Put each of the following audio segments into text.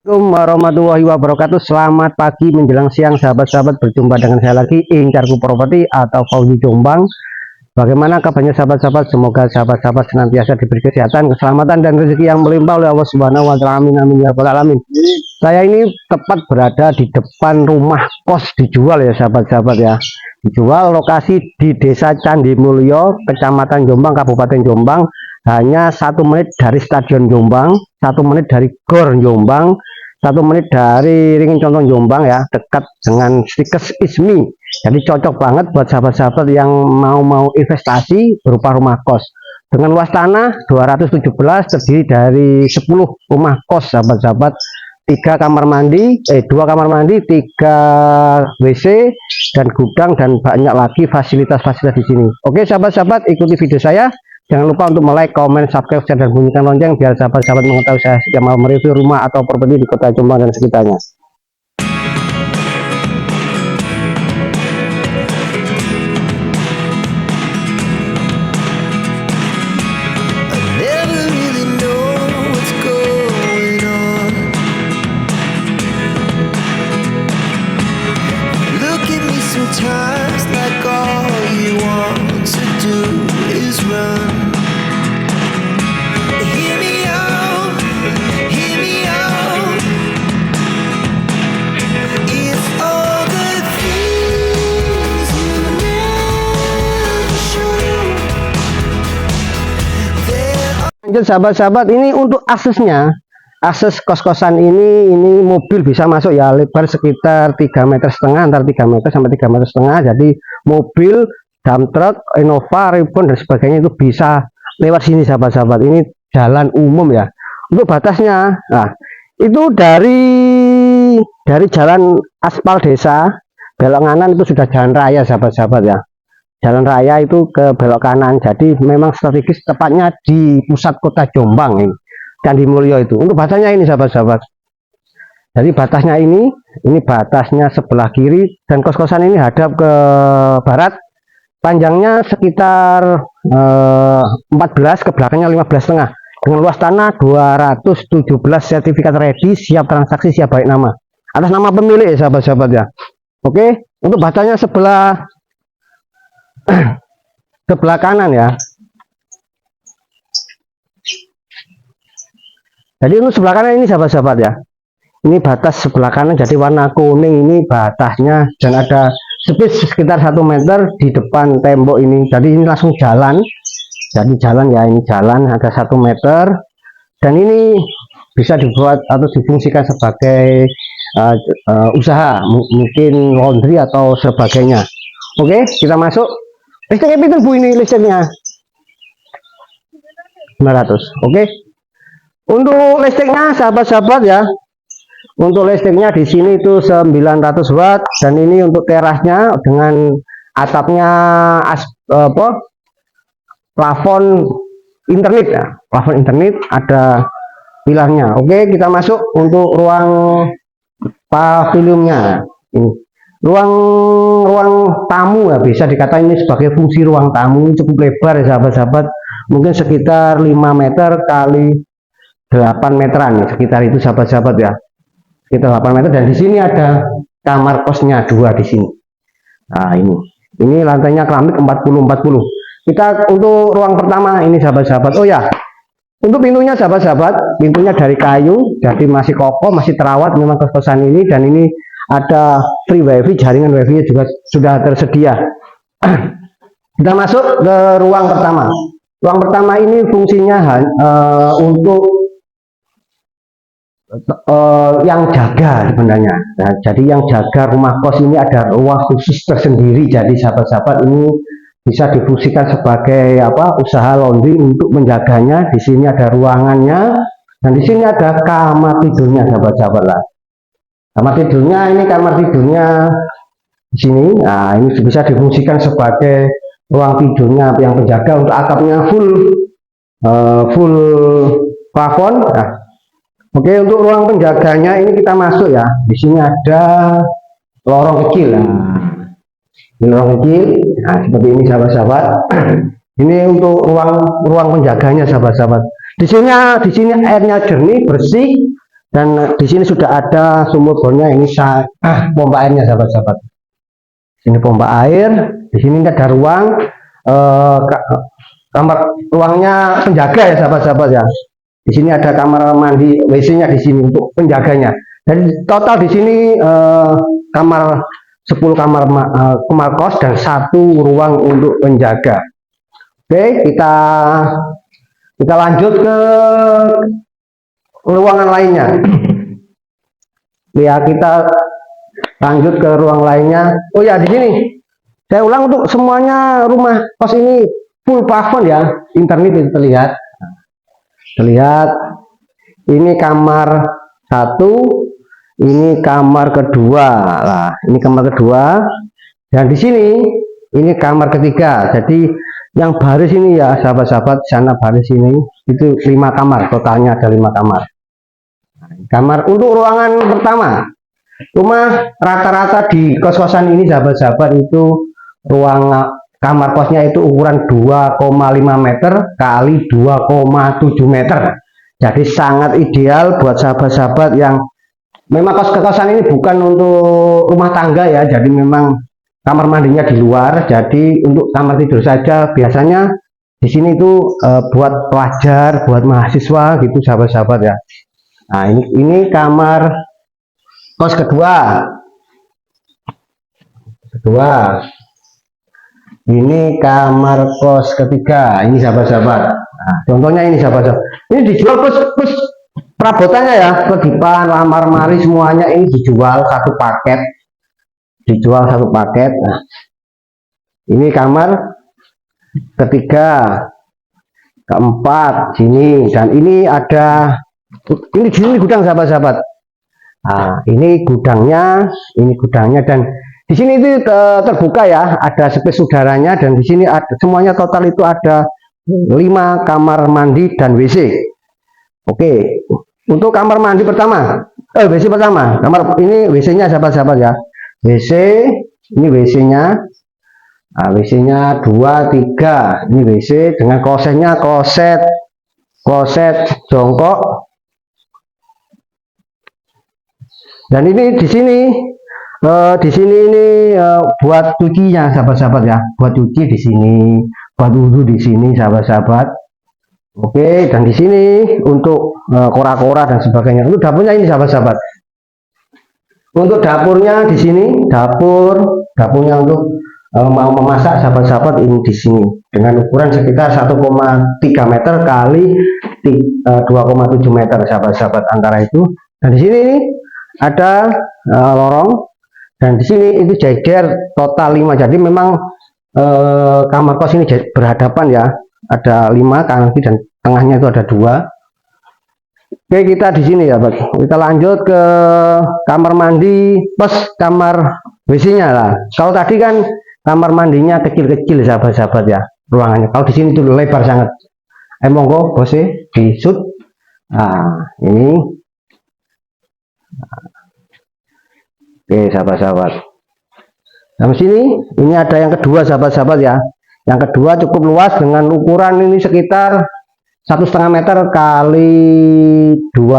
Assalamualaikum warahmatullahi wabarakatuh. Selamat pagi menjelang siang sahabat-sahabat, berjumpa dengan saya lagi Incarku Property atau Fauzi Jombang. Bagaimana kabarnya sahabat-sahabat? Semoga sahabat-sahabat senantiasa diberi kesehatan, keselamatan dan rezeki yang melimpah oleh Allah Subhanahu wa taala. Amin amin ya rabbal alamin. Saya ini tepat berada di depan rumah kos dijual ya sahabat-sahabat ya. Dijual, lokasi di Desa Candi Mulyo, Kecamatan Jombang, Kabupaten Jombang. Hanya 1 menit dari Stadion Jombang, 1 menit dari Gor Jombang, 1 menit dari Ringin Contoh Jombang ya, dekat dengan Stikes Ismi. Jadi cocok banget buat sahabat-sahabat yang mau investasi berupa rumah kos. Dengan luas tanah 217, terdiri dari 10 rumah kos sahabat-sahabat. 2 kamar mandi, 3 WC dan gudang dan banyak lagi fasilitas-fasilitas di sini. Oke sahabat-sahabat, ikuti video saya. Jangan lupa untuk like, komen, subscribe, share, dan bunyikan lonceng biar sahabat-sahabat mengetahui saya setiap mau mereview rumah atau properti di Kota Jombang dan sekitarnya. Lanjut sahabat-sahabat, ini untuk aksesnya, akses kos-kosan ini mobil bisa masuk ya, lebar sekitar 3,5 meter, antara 3 meter sampai 3,5 meter. Jadi mobil, dump truck, Innova, Ribbon dan sebagainya itu bisa lewat sini sahabat-sahabat. Ini jalan umum ya. Untuk batasnya, nah itu dari jalan aspal desa belok kanan itu sudah jalan raya sahabat-sahabat ya. Jalan raya itu ke belok kanan, jadi memang strategis, tepatnya di pusat kota Jombang ini, Candi Mulyo itu. Untuk batasnya ini sahabat-sahabat, jadi batasnya ini batasnya sebelah kiri, dan kos-kosan ini hadap ke barat, panjangnya sekitar 14, ke belakangnya 15,5, dengan luas tanah 217, sertifikat ready, siap transaksi, siap balik nama, atas nama pemilik ya sahabat-sahabat ya. Oke, untuk batasnya sebelah kanan ya. Jadi untuk sebelah kanan ini sahabat-sahabat ya, ini batas sebelah kanan, jadi warna kuning ini batasnya, dan ada space sekitar 1 meter di depan tembok ini. Jadi ini langsung jalan, jadi jalan ya, ini jalan ada 1 meter, dan ini bisa dibuat atau difungsikan sebagai usaha, mungkin laundry atau sebagainya. Oke, kita masuk. Listriknya pinter bu, ini listriknya 900. Oke. Untuk listriknya sahabat-sahabat ya, untuk listriknya di sini itu 900 watt, dan ini untuk terasnya dengan atapnya plafon internet ya, plafon internet ada pilarnya. Oke, kita masuk untuk ruang paviliumnya. Ini ruang tamu ya, bisa dikatakan ini sebagai fungsi ruang tamu, cukup lebar ya sahabat-sahabat, mungkin sekitar 5 meter kali 8 meteran ya, sekitar itu sahabat-sahabat ya, sekitar 8 meter. Dan di sini ada kamar kosnya 2 di sini. Nah ini lantainya keramik 40-40. Kita untuk ruang pertama ini sahabat-sahabat, oh ya, untuk pintunya sahabat-sahabat, pintunya dari kayu, jadi masih kokoh, masih terawat memang kos-kosan ini. Dan ini ada free wifi, jaringan wifi juga sudah tersedia. Kita masuk ke ruang pertama. Ruang pertama ini fungsinya untuk yang jaga sebenarnya. Nah, jadi yang jaga rumah kos ini ada ruang khusus tersendiri. Jadi sahabat-sahabat, ini bisa difungsikan sebagai usaha laundry untuk menjaganya. Di sini ada ruangannya, dan di sini ada kamar tidurnya sahabat-sahabat lah. Kamar tidurnya ini, kamar tidurnya di sini. Nah, ini bisa difungsikan sebagai ruang tidurnya yang penjaga. Untuk atapnya full plafon. Nah, oke, untuk ruang penjaganya ini kita masuk ya. Di sini ada lorong kecil. Nah, ini lorong kecil. Nah, seperti ini sahabat-sahabat. Ini untuk ruang penjaganya sahabat-sahabat. Di sini airnya jernih, bersih. Dan di sini sudah ada sumur bornya, ini pompa airnya sahabat-sahabat. Sini pompa air, di sini ada ruang kamar, ruangnya penjaga ya sahabat-sahabat ya. Di sini ada kamar mandi, WC-nya di sini untuk penjaganya. Jadi total di sini kamar 10 kamar kos dan 1 ruang untuk penjaga. Oke, kita lanjut ke ruangan lainnya. Ya, kita lanjut ke ruang lainnya. Oh ya, di sini saya ulang untuk semuanya rumah kos ini full plafon ya, internet itu terlihat. Ini kamar 1, ini kamar kedua. Lah, ini kamar kedua. Dan di sini ini kamar ketiga. Jadi yang baris ini ya sahabat-sahabat, sana baris ini itu 5 kamar, totalnya ada 5 kamar. Kamar untuk ruangan pertama, rumah rata-rata di kos-kosan ini sahabat-sahabat itu ruang kamar kosnya itu ukuran 2,5 meter kali 2,7 meter. Jadi sangat ideal buat sahabat-sahabat yang memang kos-kosan ini bukan untuk rumah tangga ya. Jadi memang kamar mandinya di luar. Jadi untuk kamar tidur saja. Biasanya di sini itu buat pelajar, buat mahasiswa gitu sahabat-sahabat ya. Nah, ini kamar kos kedua. Ini kamar kos ketiga, ini sahabat-sahabat. Nah, contohnya ini sahabat-sahabat. Ini dijual plus perabotannya ya, kedipan, lamar-mari semuanya ini dijual satu paket. Nah, ini kamar ketiga, keempat sini, dan ini ada ini di sini gudang sahabat-sahabat. Nah, ini gudangnya dan di sini itu terbuka ya, ada space udaranya, dan di sini ada semuanya total itu ada 5 kamar mandi dan WC. Oke, untuk kamar mandi pertama, WC pertama, kamar ini WC-nya sahabat-sahabat ya. WC, ini WC-nya. Nah, WC-nya 2, 3. Ini WC dengan klosetnya kloset jongkok. Dan ini di sini ini buat cucinya sahabat-sahabat ya, buat cuci di sini, buat wudhu di sini sahabat-sahabat. Oke, dan di sini untuk kora-kora dan sebagainya. Untuk dapurnya ini sahabat-sahabat. Untuk dapurnya di sini, dapurnya untuk mau memasak sahabat-sahabat ini di sini dengan ukuran sekitar 1,3 meter kali 2,7 meter sahabat-sahabat antara itu. Dan di sini ada lorong. Dan di sini itu jejer total 5. Jadi memang kamar kos ini berhadapan ya. Ada 5 kanan kiri dan tengahnya itu ada 2. Oke, kita di sini ya, kita lanjut ke kamar mandi plus kamar WC-nya lah. Kalau tadi kan kamar mandinya kecil-kecil sahabat-sahabat ya ruangannya. Kalau di sini itu lebar sangat. Monggo bose di shoot. Nah, ini. Oke sahabat-sahabat, nah sini ini ada yang kedua sahabat-sahabat ya. Yang kedua cukup luas dengan ukuran ini sekitar 1,5 meter kali 2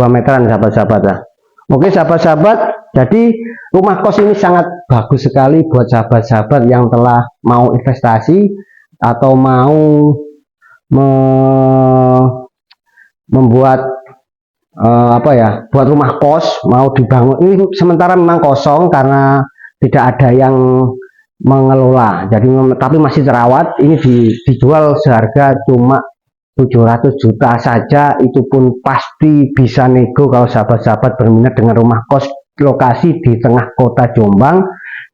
meteran sahabat-sahabat ya. Oke sahabat-sahabat, jadi rumah kos ini sangat bagus sekali buat sahabat-sahabat yang telah mau investasi atau mau membuat buat rumah kos mau dibangun. Ini sementara memang kosong karena tidak ada yang mengelola, jadi tapi masih terawat. Ini dijual seharga cuma 700 juta saja, itu pun pasti bisa nego kalau sahabat-sahabat berminat dengan rumah kos lokasi di tengah kota Jombang,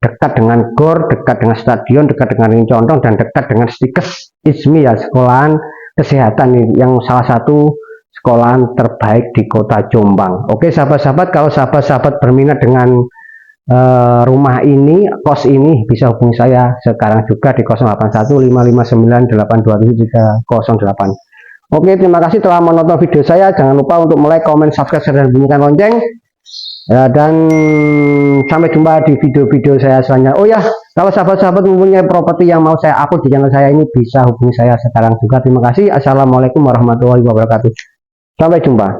dekat dengan GOR, dekat dengan stadion, dekat dengan ring condong, dan dekat dengan Stikes ISMI ya, sekolahan kesehatan yang salah satu sekolahan terbaik di kota Jombang. Oke sahabat-sahabat, kalau sahabat-sahabat berminat dengan rumah ini, kos ini, bisa hubungi saya sekarang juga di 081559827308. Oke, terima kasih telah menonton video saya. Jangan lupa untuk like, comment, subscribe, dan bunyikan lonceng. Dan sampai jumpa di video-video saya selanjutnya. Oh ya, kalau sahabat-sahabat mempunyai properti yang mau saya upload di channel saya ini, bisa hubungi saya sekarang juga. Terima kasih. Assalamualaikum warahmatullahi wabarakatuh. Sampai jumpa.